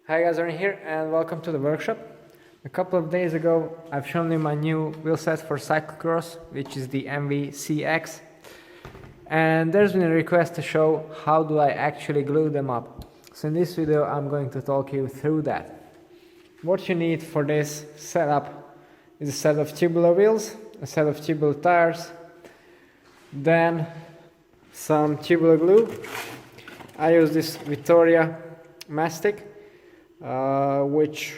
Hi guys, Aaron here and welcome to the workshop. A couple of days ago I've shown you my new wheel set for cyclocross, which is the MV-CX, and there's been a request to show how do I actually glue them up. So in this video I'm going to talk you through that. What you need for this setup is a set of tubular wheels, a set of tubular tires, then some tubular glue. I use this Victoria mastic, which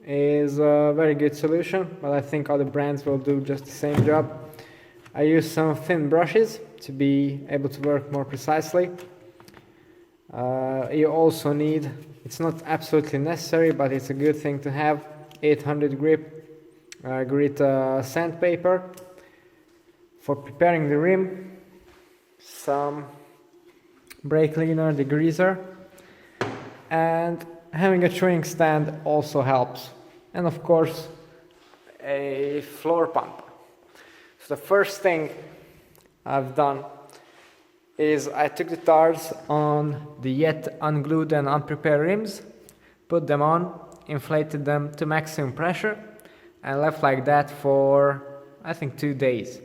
is a very good solution, but I think other brands will do just the same job. I use some thin brushes to be able to work more precisely. You also need, it's not absolutely necessary, but it's a good thing to have, 800 grit sandpaper. For preparing the rim, some brake cleaner, degreaser, and having a chewing stand also helps, and of course a floor pump. So the first thing I've done is I took the tires on the yet unglued and unprepared rims, put them on, inflated them to maximum pressure, and left like that for I think 2 days.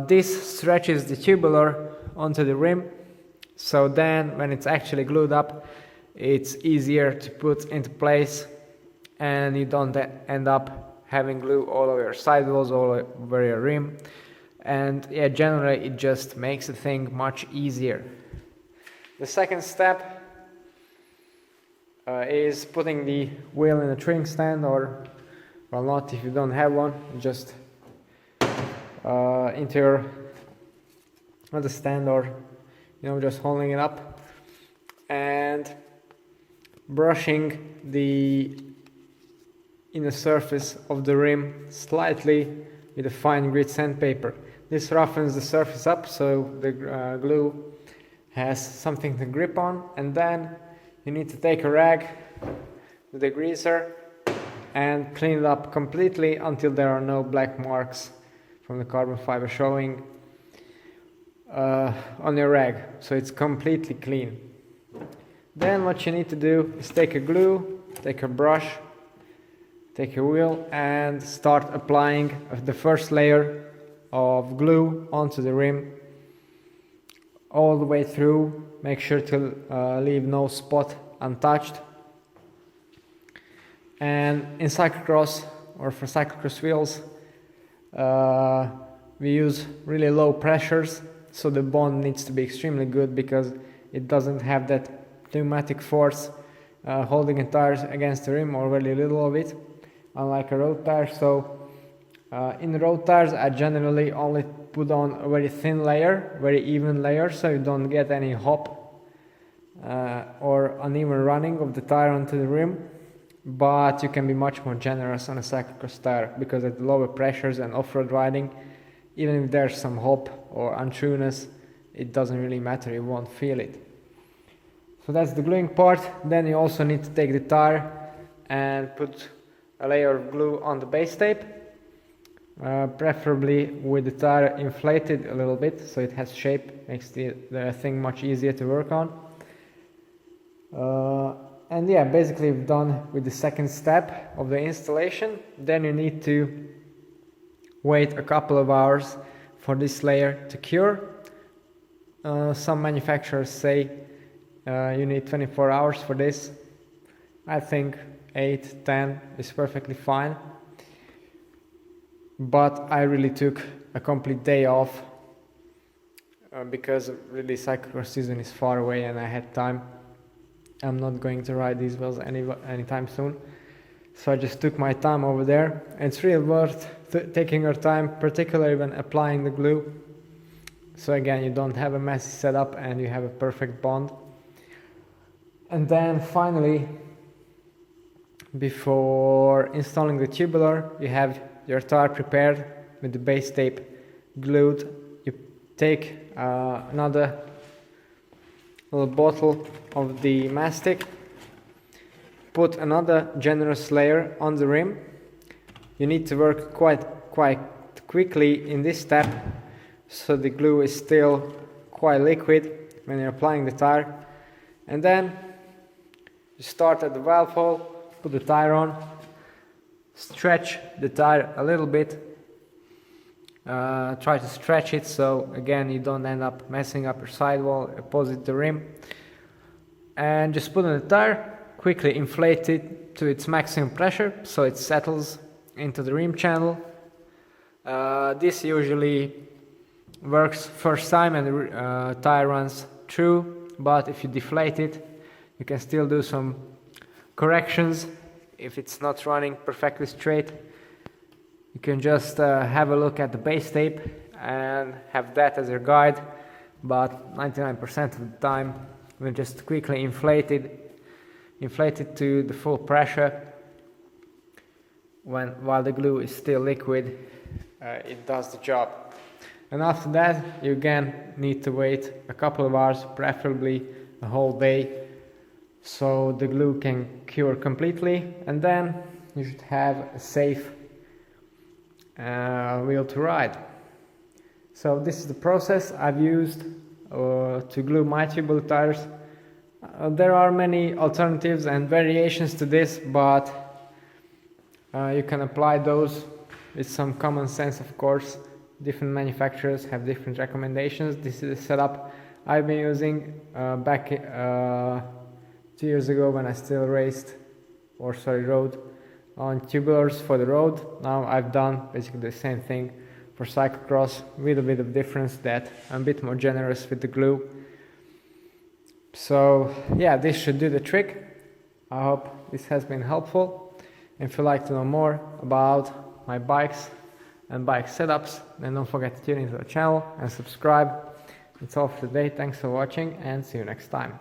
This stretches the tubular onto the rim, so then when it's actually glued up it's easier to put into place and you don't end up having glue all over your sidewalls, all over your rim, and yeah, generally it just makes the thing much easier. The second step is putting the wheel in a chewing stand, or well, not if you don't have one, just into your other stand, or just holding it up and brushing the inner surface of the rim slightly with a fine grit sandpaper. This roughens the surface up so the glue has something to grip on, and then you need to take a rag with a degreaser and clean it up completely until there are no black marks from the carbon fiber showing on your rag, so it's completely clean. Then what you need to do is take a glue, take a brush, take a wheel and start applying the first layer of glue onto the rim all the way through. Make sure to leave no spot untouched. And in cyclocross, or for cyclocross wheels, we use really low pressures, so the bond needs to be extremely good because it doesn't have that pneumatic force holding the tires against the rim, or very little of it, unlike a road tire. So in road tires I generally only put on a very thin layer, very even layer, so you don't get any hop or uneven running of the tire onto the rim. But you can be much more generous on a cyclocross tire, because at lower pressures and off-road riding, even if there's some hop or untrue-ness, it doesn't really matter, you won't feel it. So that's the gluing part. Then you also need to take the tire and put a layer of glue on the base tape, preferably with the tire inflated a little bit so it has shape, makes the thing much easier to work on. And yeah, basically we've done with the second step of the installation. Then you need to wait a couple of hours for this layer to cure. Some manufacturers say you need 24 hours for this. I think 8, 10 is perfectly fine. But I really took a complete day off because really cyclocross season is far away and I had time. I'm not going to ride these wheels anytime soon. So I just took my time over there. It's really worth taking your time, particularly when applying the glue. So again, you don't have a messy setup and you have a perfect bond. And then finally, before installing the tubular, you have your tire prepared with the base tape glued. You take another little bottle of the mastic, put another generous layer on the rim. You need to work quite quickly in this step, so the glue is still quite liquid when you're applying the tire. And then You start at the valve hole, put the tire on, stretch the tire a little bit. Try to stretch it so again you don't end up messing up your sidewall opposite the rim. And just put on the tire, quickly inflate it to its maximum pressure so it settles into the rim channel. This usually works first time and the tire runs through, but if you deflate it you can still do some corrections if it's not running perfectly straight. You can just have a look at the base tape and have that as your guide, but 99% of the time we'll just quickly inflate it to the full pressure. While the glue is still liquid, it does the job. And after that you again need to wait a couple of hours, preferably a whole day, so the glue can cure completely, and then you should have a safe wheel to ride. So this is the process I've used to glue my tubular tires. There are many alternatives and variations to this, but you can apply those with some common sense, of course. Different manufacturers have different recommendations. This is a setup I've been using back 2 years ago when I still rode on tubulars for the road. Now I've done basically the same thing for cyclocross, with a bit of difference that I'm a bit more generous with the glue. So yeah, this should do the trick. I hope this has been helpful. If you'd like to know more about my bikes and bike setups, then don't forget to tune into the channel and subscribe. It's all for today. Thanks for watching and see you next time.